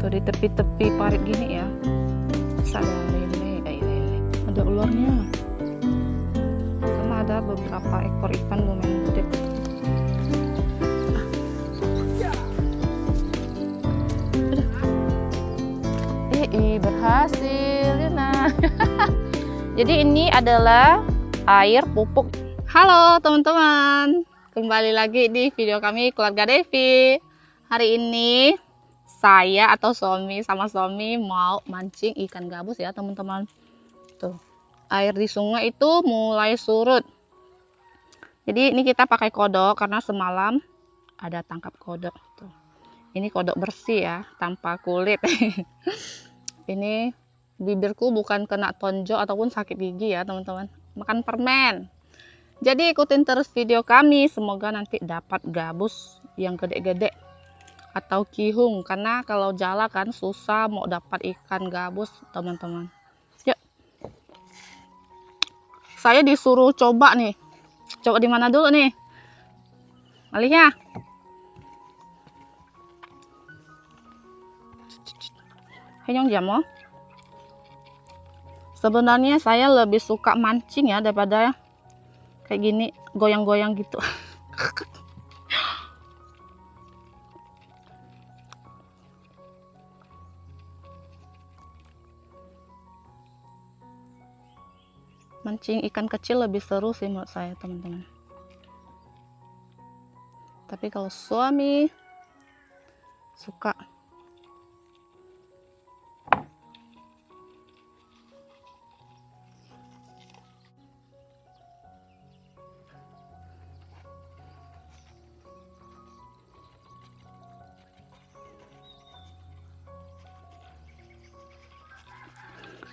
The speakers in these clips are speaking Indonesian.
Tuh di tepi-tepi parit gini ya, ada lele, ada ularnya, sama ada beberapa ekor ikan lumayan gede. Berhasil Lina. Jadi ini adalah air pupuk. Halo teman-teman, kembali lagi di video kami keluarga Devi. Hari ini saya atau suami sama suami mau mancing ikan gabus ya teman-teman. Tuh, air di sungai itu mulai surut. Jadi ini kita pakai kodok karena semalam ada tangkap kodok. Tuh. Ini kodok bersih ya, tanpa kulit. Ini bibirku bukan kena tonjok ataupun sakit gigi ya teman-teman, makan permen. Jadi ikutin terus video kami, semoga nanti dapat gabus yang gede-gede atau kihung, karena kalau jala kan susah mau dapat ikan gabus teman-teman. Yuk, saya disuruh coba nih. Coba di mana dulu nih alihnya? Henyong jamo. Sebenarnya saya lebih suka mancing ya daripada kayak gini goyang-goyang gitu. Mancing ikan kecil lebih seru sih menurut saya teman-teman. Tapi kalau suami suka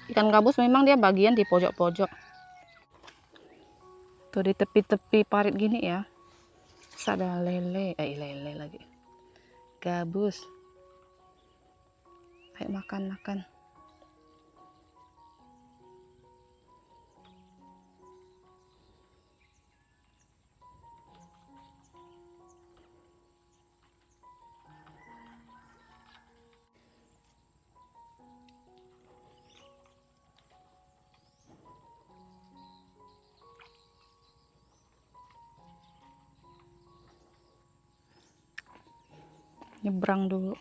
ikan gabus, memang dia bagian di pojok-pojok. Tuh di tepi-tepi parit gini ya, ada lele, lele lagi, gabus. Ayo makan. Nyebrang dulu.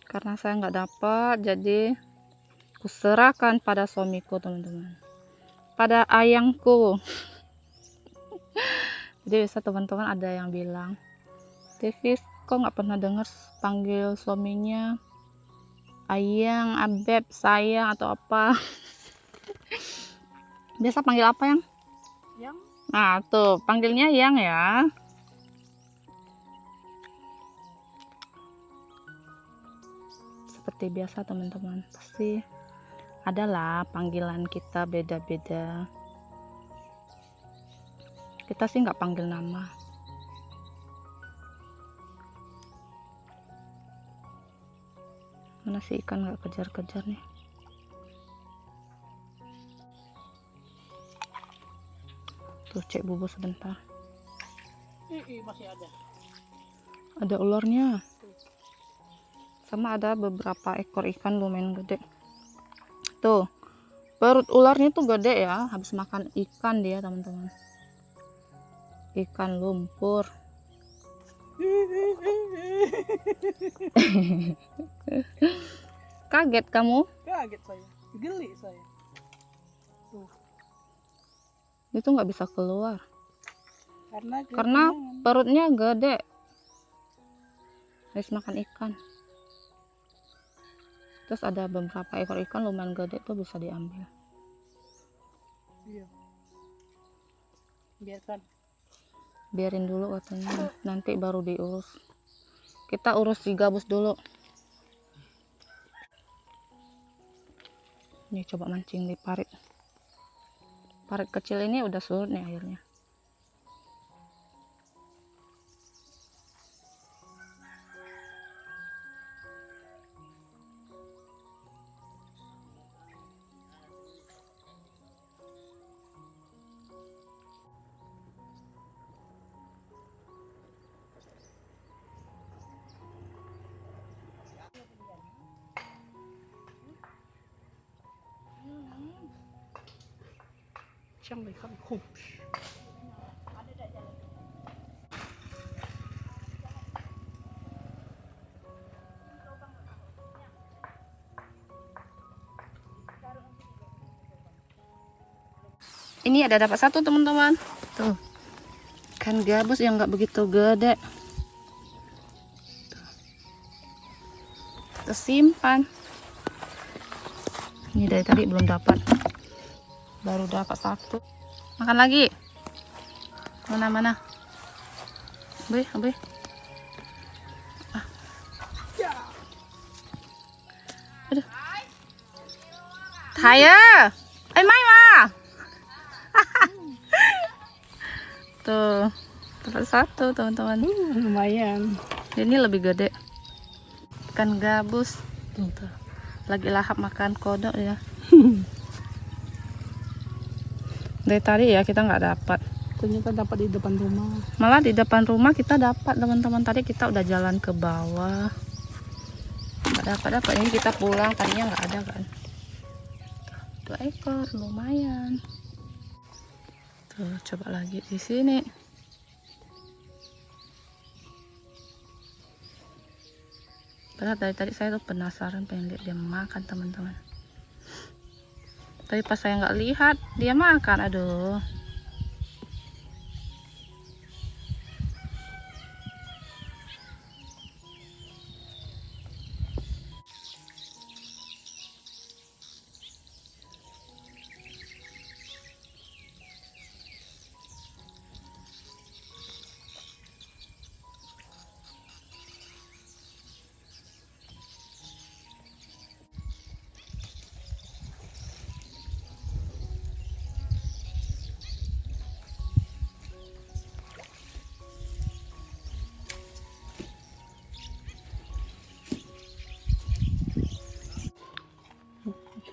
Karena saya nggak dapat, jadi kuserahkan pada suamiku teman-teman, pada ayangku. Jadi bisa teman-teman ada yang bilang, Devi kok nggak pernah dengar panggil suaminya ayang, abeb, sayang atau apa. Biasa panggil apa yang? Nah tuh panggilnya yang ya. Seperti biasa teman-teman, pasti adalah panggilan kita beda-beda. Kita sih nggak panggil nama. Mana sih ikan nggak kejar-kejar nih? Tuh cek bubu sebentar. Masih ada. Ada ularnya. Sama ada beberapa ekor ikan lumayan gede. Tuh perut ularnya tuh gede ya, habis makan ikan dia teman-teman. Ikan lumpur. Kaget kamu? Kaget saya, geli saya. Tuh. Itu nggak bisa keluar Karena perutnya gede, habis makan ikan. Terus ada beberapa ekor ikan lumayan gede tuh bisa diambil. Iya. Biarin dulu katanya, nanti baru diurus. Kita urus si gabus dulu. Ini coba mancing di parit. Parit kecil ini udah surut nih airnya. Chẳng phải khăn khủng. Ini ada dapat satu teman-teman. Tuh. Ikan gabus yang nggak begitu gede. Tuh. Kita simpan. Ini dari tadi belum dapat. Baru dapat satu. Makan lagi. Mana? Boleh. Ah. Aduh. Thaya. Mai ma. Tuh, dapat satu teman-teman. Lumayan. Ini lebih gede. Ikan gabus. Tuh. Lagi lahap makan kodok ya. Dari tadi ya kita nggak dapat. Ternyata dapat di depan rumah. Malah di depan rumah kita dapat teman-teman. Tadi kita udah jalan ke bawah. Nggak dapat. Ini kita pulang. Tadinya nggak ada kan. Tuh, 2 ekor lumayan. Tuh, coba lagi di sini. Padahal dari tadi saya tuh penasaran pengen lihat dia makan teman-teman. Tapi pas saya nggak lihat dia makan, aduh.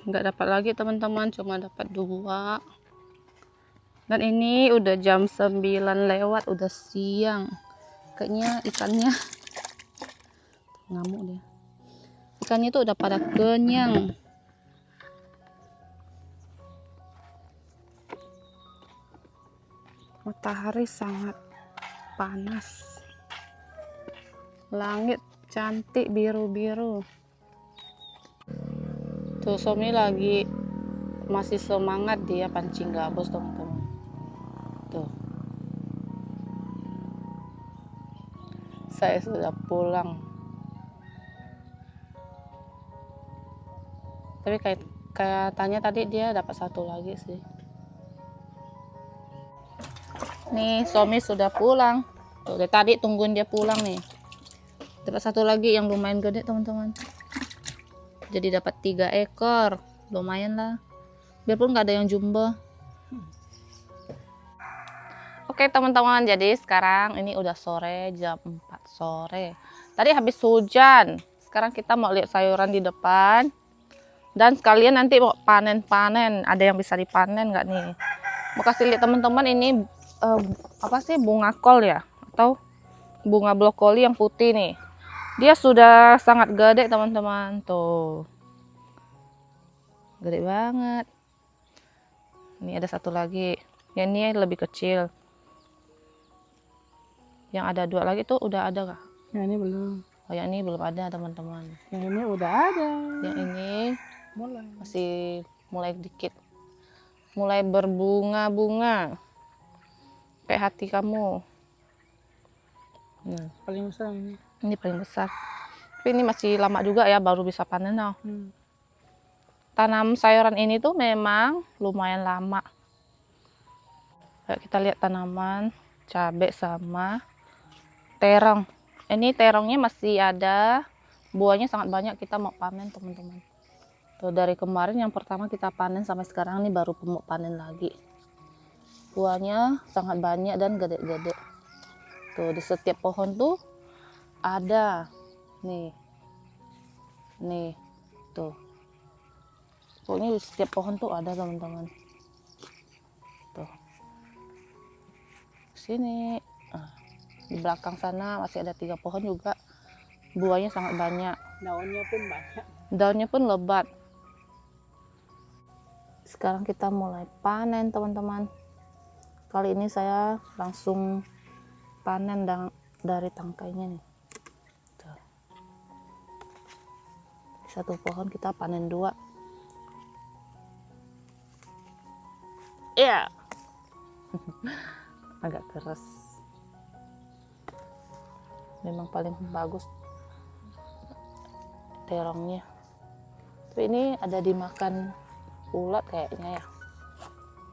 Nggak dapat lagi teman-teman, cuma dapat 2. Dan ini udah jam 9 lewat, udah siang. Kayaknya ikannya ngamuk dia. Ikannya tuh udah pada kenyang. Matahari sangat panas. Langit cantik biru-biru. Tuh Somi lagi masih semangat dia pancing gabus teman-teman. Tuh. Saya sudah pulang. Tapi kayak tanya tadi dia dapat satu lagi sih. Nih Somi sudah pulang. Tuh dari tadi tungguin dia pulang nih. Dapat satu lagi yang lumayan gede teman-teman. Jadi dapat 3 ekor, lumayan lah. Biarpun nggak ada yang jumbo. Oke teman-teman, jadi sekarang ini udah sore, jam 4 sore. Tadi habis hujan. Sekarang kita mau lihat sayuran di depan. Dan sekalian nanti mau panen-panen. Ada yang bisa dipanen nggak nih? Mau kasih lihat teman-teman ini apa sih, bunga kol ya? Atau bunga brokoli yang putih nih. Dia sudah sangat gede teman-teman. Tuh. Gede banget. Ini ada satu lagi. Yang ini lebih kecil. Yang ada 2 lagi tuh udah ada kah? Yang ini belum. Oh yang ini belum ada teman-teman. Yang ini udah ada. Yang ini Mulai. masih mulai dikit. Mulai berbunga-bunga. Kayak hati kamu. Nah, Paling besar ini. ini paling besar. Tapi ini masih lama juga ya baru bisa panen. Tanam sayuran ini tuh memang lumayan lama. Kayak kita lihat tanaman cabai sama terong. Ini terongnya masih ada, buahnya sangat banyak. Kita mau panen teman-teman. Tuh dari kemarin yang pertama kita panen sampai sekarang ini baru mau panen lagi. buahnya sangat banyak dan gede-gede. Tuh di setiap pohon tuh ada. Nih tuh. Pokoknya di setiap pohon tuh ada teman-teman. Tuh. Sini. Di belakang sana masih ada 3 pohon juga. Buahnya sangat banyak. Daunnya pun banyak. Daunnya pun lebat. Sekarang kita mulai panen teman-teman. Kali ini saya langsung panen dari tangkainya nih. Tuh. Di satu pohon kita panen 2. Iya. Agak keras. Memang paling bagus terongnya. Tapi ini ada dimakan ulat kayaknya ya.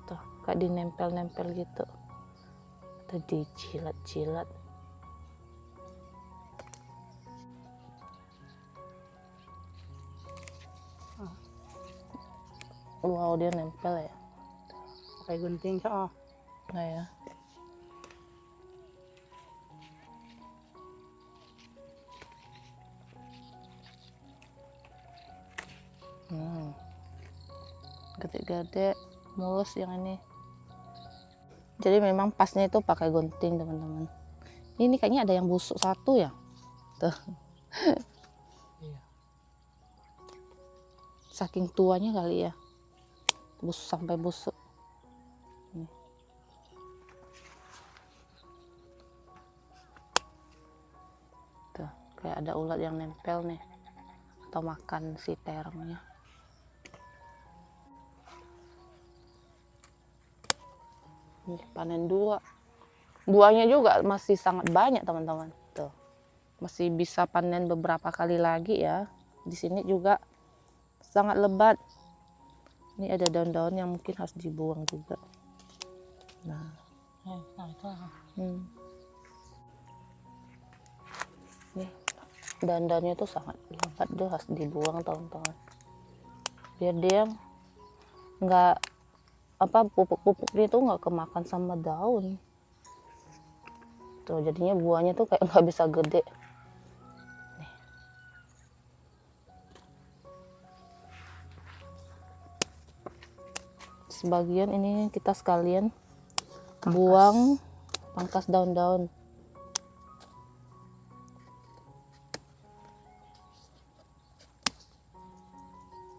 Tuh, kayak dinempel-nempel gitu. Atau dijilat-jilat. Wow, dia nempel ya. Pakai gunting so. Nah ya. Gede-gede, mulus yang ini. Jadi memang pasnya itu pakai gunting teman-teman. Ini kayaknya ada yang busuk 1 ya. Tuh. Iya. Saking tuanya kali ya. Busuk sampai busuk. Nih. Tuh, kayak ada ulat yang nempel nih. Atau makan si terongnya. Nih, panen 2. Buahnya juga masih sangat banyak teman-teman. Tuh. Masih bisa panen beberapa kali lagi ya. Di sini juga sangat lebat. Ini ada daun-daun yang mungkin harus dibuang juga. Nah, itu. Nih, daun-daunnya tuh sangat lebat, tuh harus dibuang teman-teman. Biar dia nggak pupuk-pupuknya itu nggak kemakan sama daun. Tuh jadinya buahnya tuh kayak nggak bisa gede. Nih. Sebagian ini kita sekalian buang pangkas daun-daun.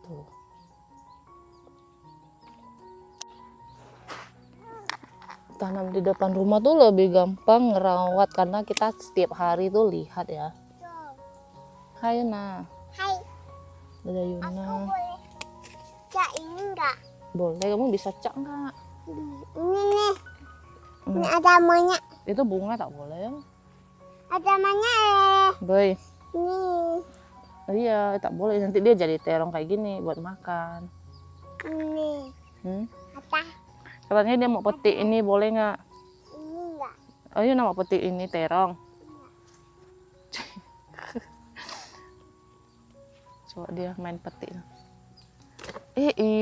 Tuh. Tanam di depan rumah tuh lebih gampang ngerawat karena kita setiap hari tuh lihat ya. Hai Yuna. Hai, Ada aku Yuna. boleh cak ini enggak? Boleh, kamu bisa cak nggak? Ini nih, ini ada monyet, Itu bunga tak boleh ya? ada monyet. Boy. Ini, Iya, tak boleh. Nanti dia jadi terong kayak gini buat makan. ini, apa? Katanya dia mau petik ini, boleh nggak? Ini enggak? Oh iya, mau petik ini terong. Coba dia main petik.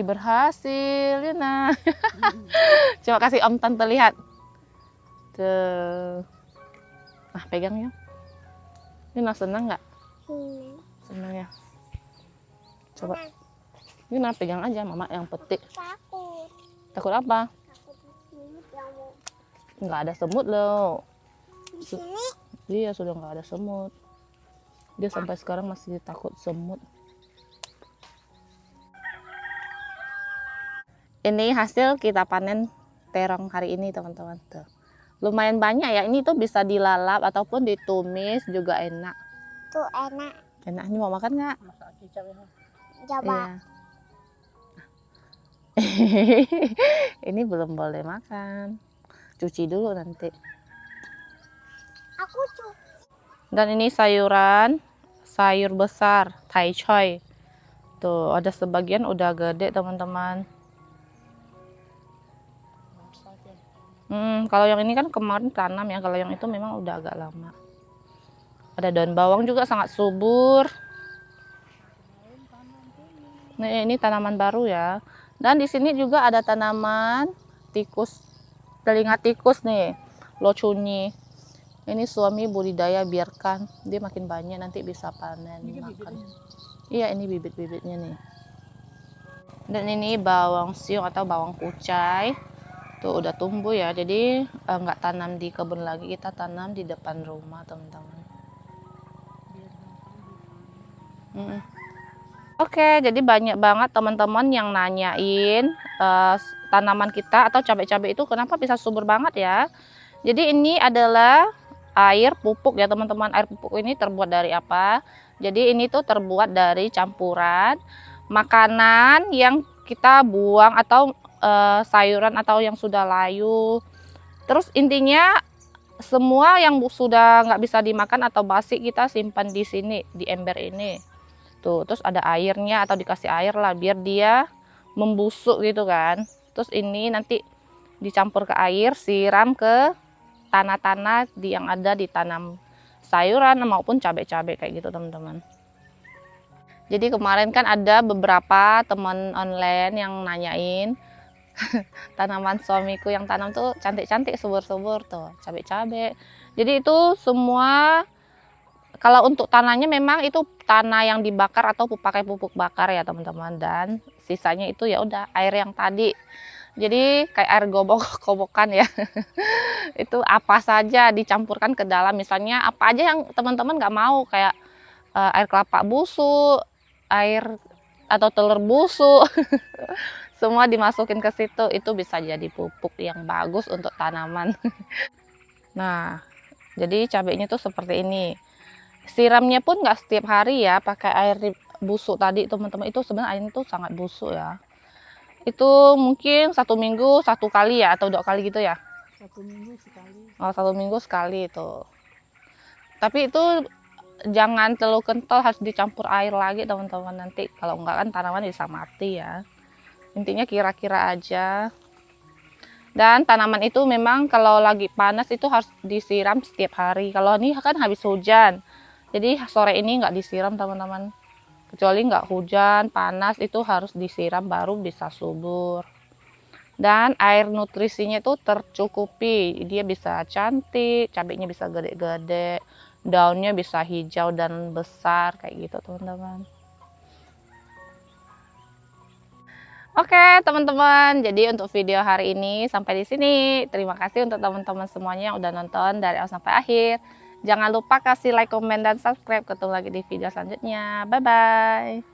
Berhasil, Yuna. Coba kasih Om Tante lihat. Tuh. Nah, pegang ya. Yuna senang nggak? Ini. Senang ya. Coba. Yuna pegang aja, Mama yang petik. Takut. Takut apa? Takut di sini kamu. Nggak ada semut loh. Di sini, Dia sudah nggak ada semut. Dia sampai sekarang masih takut semut. Ini hasil kita panen terong hari ini teman-teman. Tuh. Lumayan banyak ya. Ini tuh bisa dilalap ataupun ditumis juga enak. tuh enak. Enak. Ini mau makan nggak? Masak kicap ya. Coba. Iya. Ini belum boleh makan. Cuci dulu nanti. Aku cuci. Dan ini sayuran, sayur besar, tai choy. Tuh, ada sebagian udah gede teman-teman. Kalau yang ini kan kemarin tanam ya, kalau yang itu memang udah agak lama. Ada daun bawang juga sangat subur. Nah, ini tanaman baru ya. Dan di sini juga ada tanaman tikus telinga tikus nih, locuni. Ini suami budidaya, biarkan dia makin banyak, nanti bisa panen makan. Iya, ini bibit-bibitnya nih. Dan ini bawang siung atau bawang kucai. Tuh udah tumbuh ya. Jadi nggak tanam di kebun lagi, kita tanam di depan rumah, teman-teman. Oke, jadi banyak banget teman-teman yang nanyain tanaman kita atau cabai-cabai itu kenapa bisa subur banget ya. Jadi ini adalah air pupuk ya teman-teman. Air pupuk ini terbuat dari apa? Jadi ini tuh terbuat dari campuran makanan yang kita buang atau sayuran atau yang sudah layu. Terus intinya semua yang sudah nggak bisa dimakan atau basi kita simpan di sini, di ember ini. Tuh, terus ada airnya atau dikasih air lah biar dia membusuk gitu kan. Terus ini nanti dicampur ke air, siram ke tanah-tanah yang ada di tanam sayuran maupun cabai-cabai kayak gitu teman-teman. Jadi kemarin kan ada beberapa teman online yang nanyain tanaman suamiku yang tanam tuh cantik-cantik, subur-subur tuh, cabai-cabai. Jadi itu semua kalau untuk tanahnya memang itu tanah yang dibakar atau pakai pupuk bakar ya teman-teman, dan sisanya itu ya udah air yang tadi. Jadi kayak air gobok-gobokan ya. Itu apa saja dicampurkan ke dalam, misalnya apa aja yang teman-teman nggak mau kayak air kelapa busuk, air atau telur busuk. Semua dimasukin ke situ, itu bisa jadi pupuk yang bagus untuk tanaman. Nah, jadi cabainya tuh seperti ini. Siramnya pun nggak setiap hari ya, pakai air busuk tadi teman-teman. Itu sebenarnya airnya tuh sangat busuk ya. Itu mungkin 1 minggu 1 kali ya, atau 2 kali gitu ya. 1 minggu sekali. Oh, 1 minggu sekali itu. Tapi itu jangan terlalu kental, harus dicampur air lagi teman-teman. Nanti kalau enggak kan tanaman bisa mati ya. Intinya kira-kira aja. Dan tanaman itu memang kalau lagi panas itu harus disiram setiap hari. Kalau ini kan habis hujan, jadi sore ini nggak disiram teman-teman. Kecuali nggak hujan, panas, itu harus disiram baru bisa subur. Dan air nutrisinya itu tercukupi, dia bisa cantik, cabainya bisa gede-gede, daunnya bisa hijau dan besar kayak gitu teman-teman. Oke teman-teman, jadi untuk video hari ini sampai di sini. Terima kasih untuk teman-teman semuanya yang udah nonton dari awal sampai akhir. Jangan lupa kasih like, komen, dan subscribe. Ketemu lagi di video selanjutnya. Bye-bye.